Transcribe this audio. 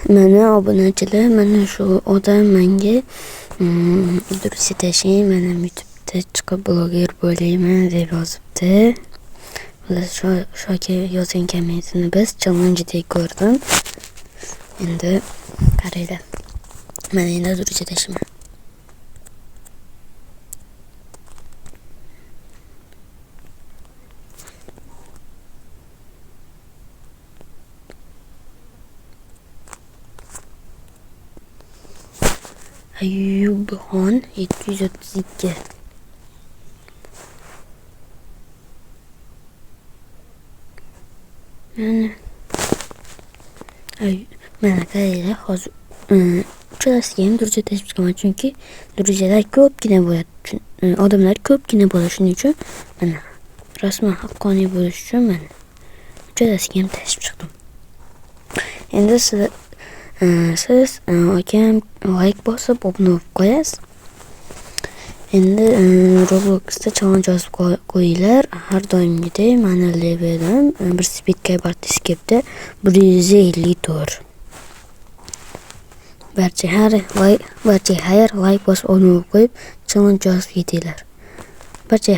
Mana obunachilar, mana shu odam menga durust aytishing, mana YouTube'da chiqib bloger bo'layman deb yozibdi. Ular shoki yozgan kommentini biz challenge ko'rdim. Endi qaranglar. Mana endi durust aytishman. Ayubxon 732. Mana qaranglar, hozir uchrasiga ham durust aytib chiqaman, chunki durustlar ko'pgina bo'ladi. Odamlar ko'pgina bo'ladi, shuning uchun mana rasman haqqoniy bo'lish uchun mana uchrasiga ham tashib chiqdim. Endi siz akam like bosib obuna bo'lib qo'yasiz. Endi Robloxda challenge yozib qo'yinglar. Har doimgidek mana levelim bir speed kaybartis kelibdi 154. Barcha har like bosib obuna bo'lib qo'yib challenge yozib ketinglar. Barcha